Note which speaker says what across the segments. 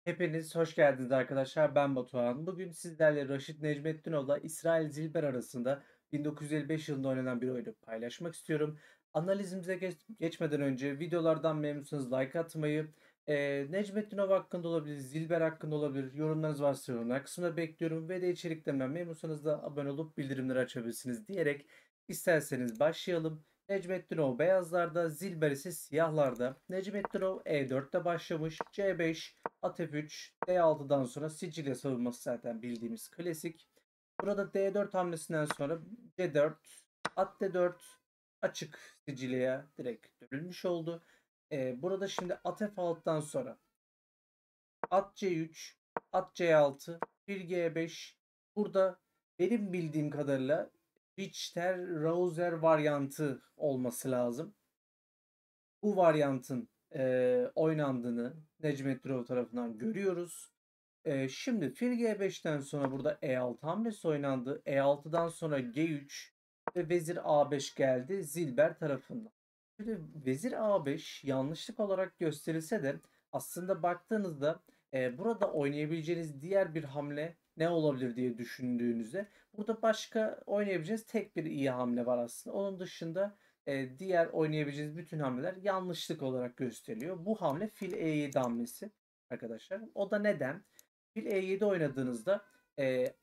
Speaker 1: Hepiniz hoş geldiniz arkadaşlar. Ben Batuhan. Bugün sizlerle Raşit Necmettinov'la İsrail Zilber arasında 1955 yılında oynanan bir oyunu paylaşmak istiyorum. Analizimize geçmeden önce videolardan memnunsanız like atmayı, Necmettinov hakkında olabilir, Zilber hakkında olabilir, yorumlarınız varsa yorumlar kısmında bekliyorum ve de içerikten memnunsanız da abone olup bildirimleri açabilirsiniz diyerek isterseniz başlayalım. Necmettinov beyazlarda, Zilber ise siyahlarda. Necmettinov E4'te başlamış, C5, at F3, D6'dan sonra Sicilya savunması zaten bildiğimiz klasik. Burada D4 hamlesinden sonra C4, at D4 açık Sicilya'ya direkt dönülmüş oldu. Burada şimdi at F6'dan sonra at C3, at C6, bir G5. Burada benim bildiğim kadarıyla Richter-Rauser varyantı olması lazım. Bu varyantın oynandığını Necmettinov tarafından görüyoruz. Şimdi fil G5'ten sonra burada E6 hamlesi oynandı. E6'dan sonra G3 ve vezir A5 geldi Zilber tarafından. Şimdi vezir A5 yanlışlık olarak gösterilse de aslında baktığınızda burada oynayabileceğiniz diğer bir hamle ne olabilir diye düşündüğünüzde burada başka oynayabileceğiniz tek bir iyi hamle var aslında. Onun dışında diğer oynayabileceğiniz bütün hamleler yanlışlık olarak gösteriliyor. Bu hamle fil E7 hamlesi arkadaşlar. O da neden? Fil E7 oynadığınızda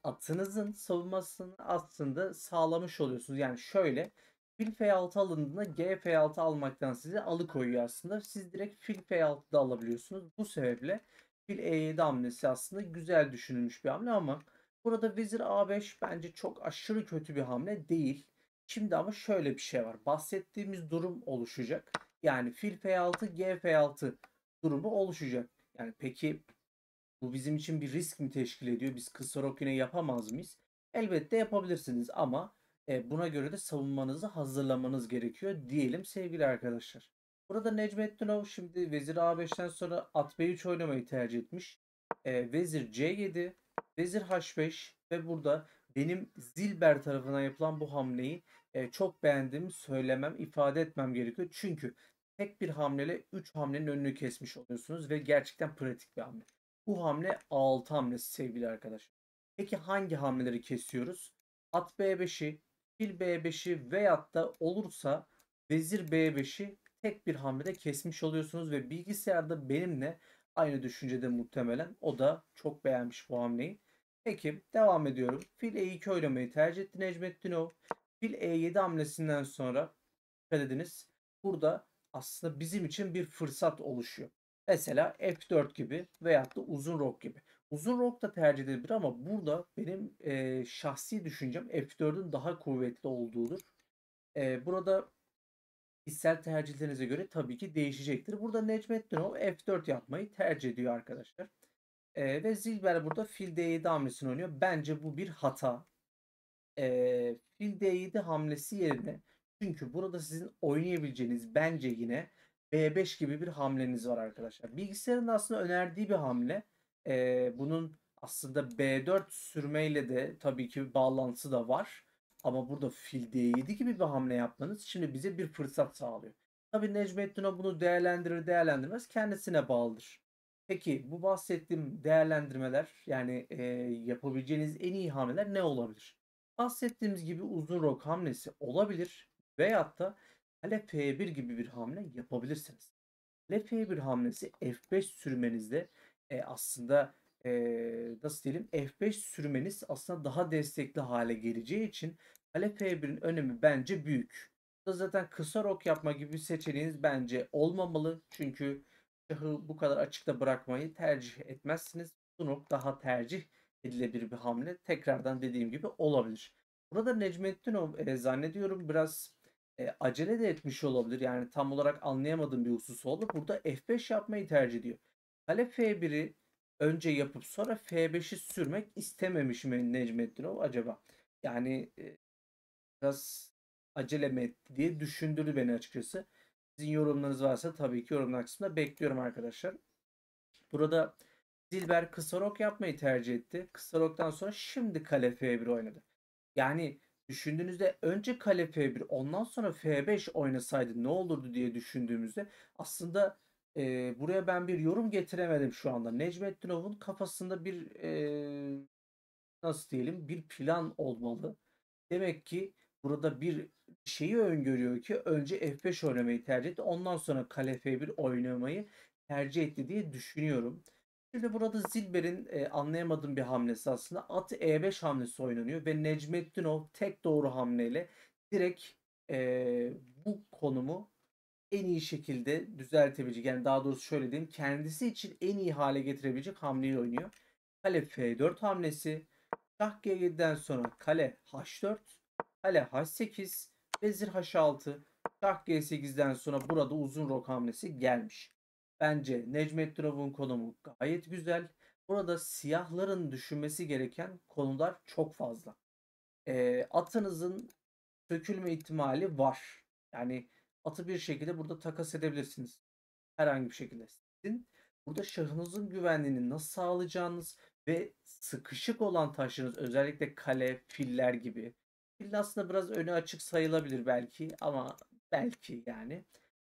Speaker 1: atınızın savunmasını aslında sağlamış oluyorsunuz. Yani şöyle fil F6 alındığında G F6 almaktan sizi alıkoyuyor aslında. Siz direkt fil F6'da alabiliyorsunuz. Bu sebeple fil E7 hamlesi aslında güzel düşünülmüş bir hamle ama burada vezir A5 bence çok aşırı kötü bir hamle değil. Şimdi ama şöyle bir şey var. Bahsettiğimiz durum oluşacak. Yani fil F6, G F6 durumu oluşacak. Yani peki bu bizim için bir risk mi teşkil ediyor? Biz kısa rok yine yapamaz mıyız? Elbette yapabilirsiniz ama buna göre de savunmanızı hazırlamanız gerekiyor diyelim sevgili arkadaşlar. Burada Necmettinov şimdi vezir A5'ten sonra at B3 oynamayı tercih etmiş. Vezir C7, vezir H5 ve burada benim Zilber tarafından yapılan bu hamleyi çok beğendiğimi söylemem, ifade etmem gerekiyor. Çünkü tek bir hamleyle 3 hamlenin önünü kesmiş oluyorsunuz ve gerçekten pratik bir hamle. Bu hamle A6 hamlesi sevgili arkadaşlar. Peki hangi hamleleri kesiyoruz? At B5'i, fil B5'i veyahut da olursa vezir B5'i tek bir hamlede kesmiş oluyorsunuz ve bilgisayarda benimle aynı düşüncede muhtemelen. O da çok beğenmiş bu hamleyi. Peki devam ediyorum. Fil E2 oynamayı tercih etti Necmettinov. Fil E7 hamlesinden sonra dikkat ediniz. Burada aslında bizim için bir fırsat oluşuyor. Mesela F4 gibi veyahut da uzun rok gibi. Uzun rok da tercih edilebilir ama burada benim şahsi düşüncem F4'ün daha kuvvetli olduğudur. Burada kişisel tercihlerinize göre tabii ki değişecektir. Burada Necmettinov F4 yapmayı tercih ediyor arkadaşlar. Ve Zilber burada fil D7 hamlesini oynuyor. Bence bu bir hata. Fil D7 hamlesi yerine çünkü burada sizin oynayabileceğiniz bence yine B5 gibi bir hamleniz var arkadaşlar. Bilgisayarın aslında önerdiği bir hamle. Bunun aslında B4 sürmeyle de tabii ki bir bağlantısı da var. Ama burada fil D7 gibi bir hamle yapmanız şimdi bize bir fırsat sağlıyor. Tabii Necmettin'e bunu değerlendirir değerlendirmez kendisine bağlıdır. Peki bu bahsettiğim değerlendirmeler yani yapabileceğiniz en iyi hamleler ne olabilir? Bahsettiğimiz gibi uzun rok hamlesi olabilir veyahut da kale F1 gibi bir hamle yapabilirsiniz. Kale F1 hamlesi F5 sürmenizde aslında nasıl diyelim F5 sürmeniz aslında daha destekli hale geleceği için kale F1'in önemi bence büyük. Bu da zaten kısa rok yapma gibi bir seçeneğiniz bence olmamalı. Çünkü şahı bu kadar açıkta bırakmayı tercih etmezsiniz. Bu rok daha tercih edilebilir bir hamle. Tekrardan dediğim gibi olabilir. Burada Necmettinov zannediyorum biraz acele de etmiş olabilir. Yani tam olarak anlayamadığım bir husus oldu. Burada F5 yapmayı tercih ediyor. Kale F1'i önce yapıp sonra F5'i sürmek istememiş mi Necmettinov acaba? Yani biraz acele mi etti diye düşündürdü beni açıkçası. Sizin yorumlarınız varsa tabii ki yorumlar kısmında bekliyorum arkadaşlar. Burada Zilber kısa rok yapmayı tercih etti. Kısa roktan sonra şimdi kale F1 oynadı. Yani düşündüğünüzde önce kale F1 ondan sonra F5 oynasaydı ne olurdu diye düşündüğümüzde aslında Buraya ben bir yorum getiremedim şu anda. Necmettinov'un kafasında bir nasıl diyelim bir plan olmalı. Demek ki burada bir şeyi öngörüyor ki önce F5 oynamayı tercih etti. Ondan sonra kale F1 oynamayı tercih etti diye düşünüyorum. Şimdi burada Zilber'in anlayamadığım bir hamlesi aslında at E5 hamlesi oynanıyor ve Necmettinov tek doğru hamleyle direkt bu konumu en iyi şekilde düzeltebilecek. Yani daha doğrusu şöyle diyeyim kendisi için en iyi hale getirebilecek hamleyi oynuyor. Kale F4 hamlesi. Şah G7'den sonra kale H4, kale H8, vezir H6, şah G8'den sonra burada uzun rok hamlesi gelmiş. Bence Necmettinov'un konumu gayet güzel. Burada siyahların düşünmesi gereken konular çok fazla. Atınızın sökülme ihtimali var. Yani atı bir şekilde burada takas edebilirsiniz. Herhangi bir şekilde. Sizin burada şahınızın güvenliğini nasıl sağlayacağınız ve sıkışık olan taşlarınız özellikle kale, filler gibi. Fil aslında biraz önü açık sayılabilir belki ama belki yani.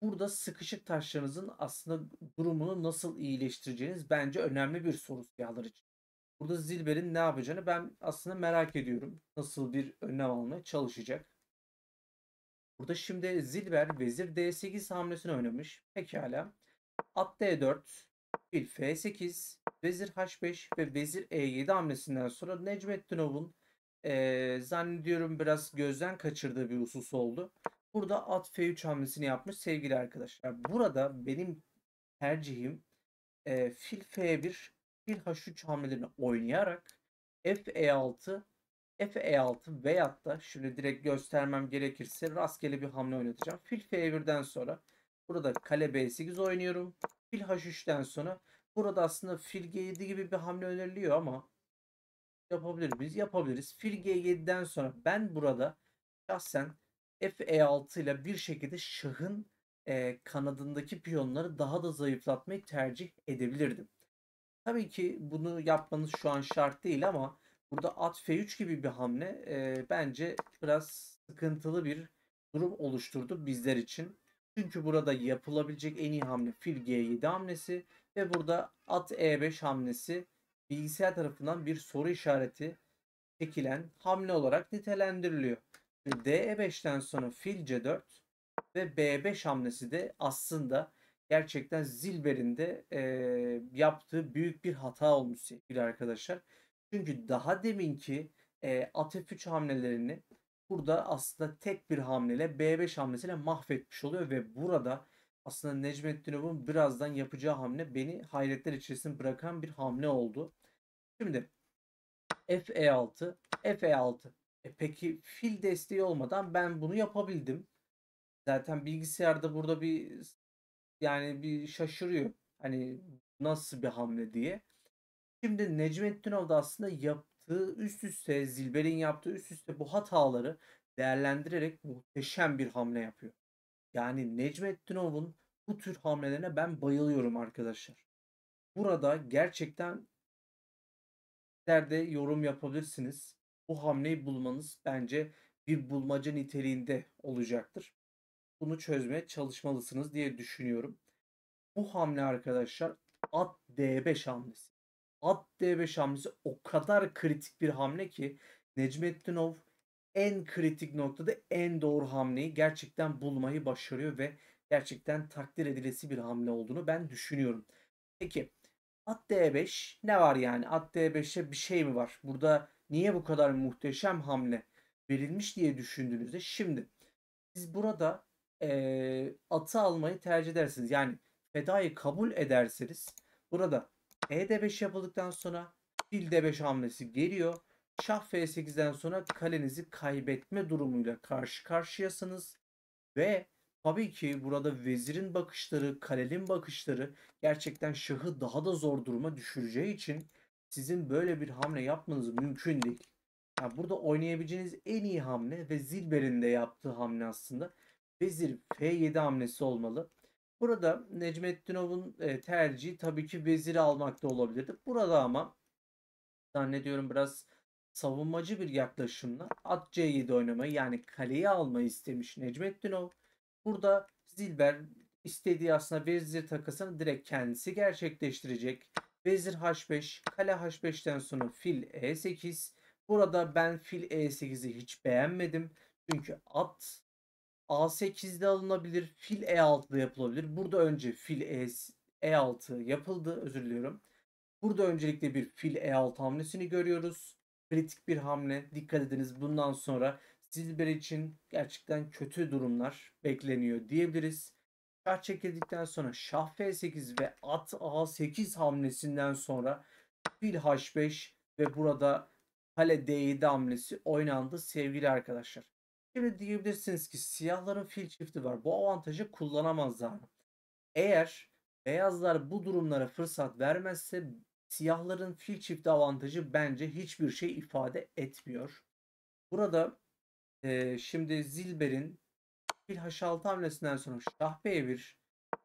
Speaker 1: Burada sıkışık taşlarınızın aslında durumunu nasıl iyileştireceğiniz bence önemli bir soru siyahlar için. Burada Zilber'in ne yapacağını ben aslında merak ediyorum. Nasıl bir önlem almaya çalışacak. Burada şimdi Zilber vezir D8 hamlesini oynamış. Pekala. At D4, fil F8, vezir H5 ve vezir E7 hamlesinden sonra Necmettinov'un zannediyorum biraz gözden kaçırdığı bir husus oldu. Burada at F3 hamlesini yapmış sevgili arkadaşlar. Burada benim tercihim fil F1, fil H3 hamlelerini oynayarak F E6 veyahut da şimdi direkt göstermem gerekirse rastgele bir hamle oynatacağım. Fil F1'den sonra burada kale B8 oynuyorum. Fil H3'ten sonra burada aslında fil G7 gibi bir hamle öneriliyor ama yapabilir miyiz? Yapabiliriz. Fil G7'den sonra ben burada şahsen F E6 ile bir şekilde şahın kanadındaki piyonları daha da zayıflatmayı tercih edebilirdim. Tabii ki bunu yapmanız şu an şart değil ama burada at F3 gibi bir hamle bence biraz sıkıntılı bir durum oluşturdu bizler için. Çünkü burada yapılabilecek en iyi hamle fil G7 hamlesi ve burada at E5 hamlesi bilgisayar tarafından bir soru işareti çekilen hamle olarak nitelendiriliyor. D5'ten sonra fil C4 ve B5 hamlesi de aslında gerçekten Zilber'in de yaptığı büyük bir hata olmuş sevgili arkadaşlar. Çünkü daha deminki at F3 hamlelerini burada aslında tek bir hamleyle B5 hamlesiyle mahvetmiş oluyor ve burada aslında Necmettinov'un birazdan yapacağı hamle beni hayretler içerisinde bırakan bir hamle oldu. Şimdi F E6, F E6. Peki fil desteği olmadan ben bunu yapabildim. Zaten bilgisayarda burada yani bir şaşırıyor. Hani nasıl bir hamle diye. Şimdi Necmettinov da aslında yaptığı üst üste Zilber'in yaptığı üst üste bu hataları değerlendirerek muhteşem bir hamle yapıyor. Yani Necmettinov'un bu tür hamlelerine ben bayılıyorum arkadaşlar. Burada gerçekten sizler de yorum yapabilirsiniz. Bu hamleyi bulmanız bence bir bulmaca niteliğinde olacaktır. Bunu çözmeye çalışmalısınız diye düşünüyorum. Bu hamle arkadaşlar at D5 hamlesi. At D5 hamlesi o kadar kritik bir hamle ki Necmettinov en kritik noktada en doğru hamleyi gerçekten bulmayı başarıyor ve gerçekten takdir edilesi bir hamle olduğunu ben düşünüyorum. Peki at D5 ne var yani? At D5'te bir şey mi var? Burada niye bu kadar muhteşem hamle verilmiş diye düşündüğünüzde şimdi siz burada atı almayı tercih edersiniz. Yani fedayı kabul ederseniz burada E5 yapıldıktan sonra fil D5 hamlesi geliyor. Şah F8'den sonra kalenizi kaybetme durumuyla karşı karşıyasınız. Ve tabii ki burada vezirin bakışları, kalenin bakışları gerçekten şahı daha da zor duruma düşüreceği için sizin böyle bir hamle yapmanız mümkün değil. Yani burada oynayabileceğiniz en iyi hamle ve Zilber'in de yaptığı hamle aslında vezir F7 hamlesi olmalı. Burada Necmettinov'un tercihi tabii ki veziri almakta olabilirdi. Burada ama zannediyorum biraz savunmacı bir yaklaşımla at C7 oynamayı yani kaleyi almayı istemiş Necmettinov. Burada Zilber istediği aslında vezir takasını direkt kendisi gerçekleştirecek. Vezir H5, kale H5'ten sonra fil E8. Burada ben fil E8'i hiç beğenmedim. Çünkü at A8'de alınabilir, fil E6'da yapılabilir. Burada önce fil E6 yapıldı, özür diliyorum. Burada öncelikle bir fil E6 hamlesini görüyoruz. Kritik bir hamle. Dikkat ediniz, bundan sonra Silber için gerçekten kötü durumlar bekleniyor diyebiliriz. Şah çekildikten sonra şah F8 ve at A8 hamlesinden sonra fil H5 ve burada kale D7 hamlesi oynandı sevgili arkadaşlar. Şimdi diyebilirsiniz ki siyahların fil çifti var. Bu avantajı kullanamazlar mı? Eğer beyazlar bu durumlara fırsat vermezse siyahların fil çifti avantajı bence hiçbir şey ifade etmiyor. Burada şimdi Zilber'in fil H6 hamlesinden sonra şah B1,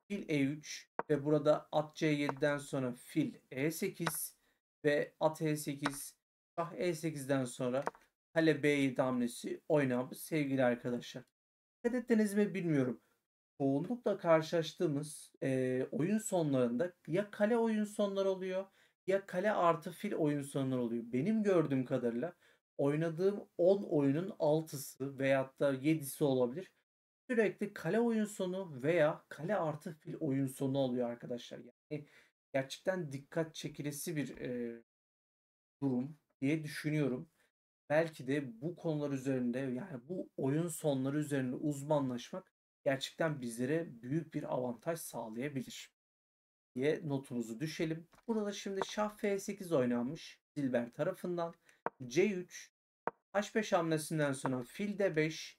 Speaker 1: fil E3 ve burada at C7'den sonra fil E8 ve at E8, şah E8'den sonra kale B7 hamlesi oynanmış sevgili arkadaşlar. Dikkat ettiniz mi bilmiyorum. Çoğunlukla karşılaştığımız oyun sonlarında ya kale oyun sonları oluyor ya kale artı fil oyun sonları oluyor. Benim gördüğüm kadarıyla oynadığım 10 oyunun 6'sı veyahut da 7'si olabilir. Sürekli kale oyun sonu veya kale artı fil oyun sonu oluyor arkadaşlar. Yani gerçekten dikkat çekilesi bir durum diye düşünüyorum. Belki de bu konular üzerinde, yani bu oyun sonları üzerinde uzmanlaşmak gerçekten bizlere büyük bir avantaj sağlayabilir diye notumuzu düşelim. Burada şimdi şah F8 oynanmış Dilber tarafından. C3, H5 hamlesinden sonra fil D5,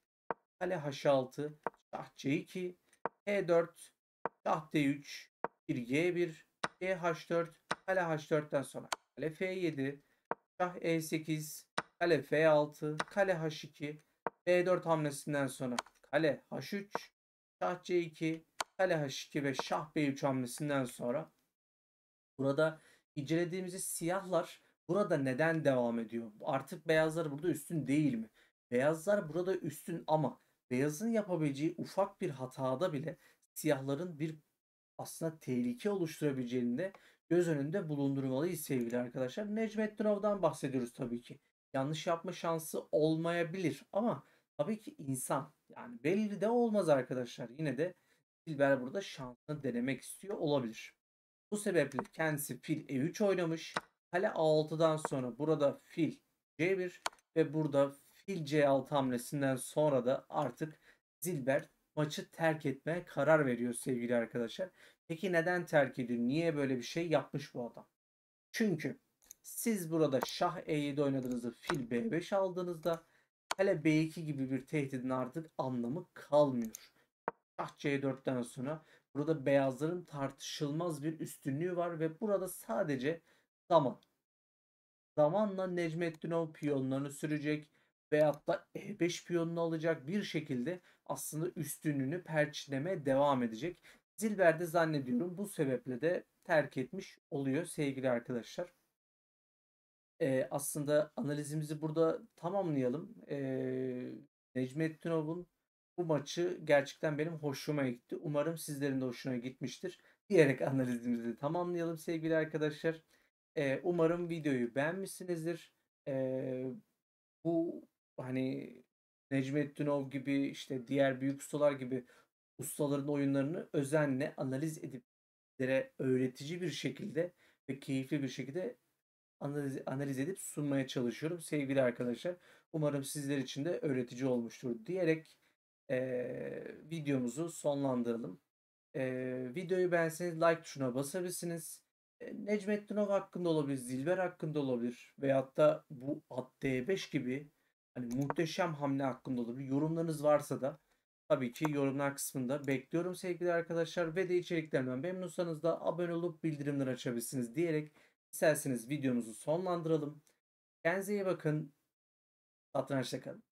Speaker 1: kale H6, şah C2, E4, şah D3, bir G1, H4, kale H4'ten sonra kale F7, şah E8, kale F6, kale H2, B4 hamlesinden sonra kale H3, şah C2, kale H2 ve şah B3 hamlesinden sonra burada incelediğimiz siyahlar burada neden devam ediyor? Artık beyazlar burada üstün değil mi? Beyazlar burada üstün ama beyazın yapabileceği ufak bir hatada bile siyahların bir aslında tehlike oluşturabileceğini de göz önünde bulundurmalıyız sevgili arkadaşlar. Necmettinov'dan bahsediyoruz tabii ki. Yanlış yapma şansı olmayabilir ama tabii ki insan. Yani belli de olmaz arkadaşlar. Yine de Dilber burada şansını denemek istiyor olabilir. Bu sebeple kendisi fil E3 oynamış. Kale A6'dan sonra burada fil C1 ve burada fil C6 hamlesinden sonra da artık Zilber maçı terk etmeye karar veriyor sevgili arkadaşlar. Peki neden terk ediyor? Niye böyle bir şey yapmış bu adam? Çünkü siz burada şah E7 oynadığınızda fil B5 aldığınızda kale B2 gibi bir tehditin artık anlamı kalmıyor. Şah C4'ten sonra burada beyazların tartışılmaz bir üstünlüğü var ve burada sadece zaman. Zamanla Necmettinov piyonlarını sürecek veyahut da E5 piyonunu alacak bir şekilde aslında üstünlüğünü perçinlemeye devam edecek. Zilber de zannediyorum bu sebeple de terk etmiş oluyor sevgili arkadaşlar. Aslında analizimizi burada tamamlayalım. Necmettinov'un bu maçı gerçekten benim hoşuma gitti. Umarım sizlerin de hoşuna gitmiştir diyerek analizimizi tamamlayalım sevgili arkadaşlar. Umarım videoyu beğenmişsinizdir. Eee, Bu hani Necmettinov gibi işte diğer büyük ustalar gibi ustaların oyunlarını özenle analiz edip sizlere öğretici bir şekilde ve keyifli bir şekilde analiz edip sunmaya çalışıyorum sevgili arkadaşlar. Umarım sizler için de öğretici olmuştur diyerek videomuzu sonlandıralım. Videoyu beğenseniz like tuşuna basabilirsiniz. Necmettinov hakkında olabilir, Zilber hakkında olabilir veyahut da bu at D5 gibi hani muhteşem hamle hakkında olabilir. Yorumlarınız varsa da tabii ki yorumlar kısmında bekliyorum sevgili arkadaşlar ve de içeriklerimden memnunsanız da abone olup bildirimleri açabilirsiniz diyerek isterseniz videomuzu sonlandıralım. Kendinize iyi bakın. Satrançta kalın.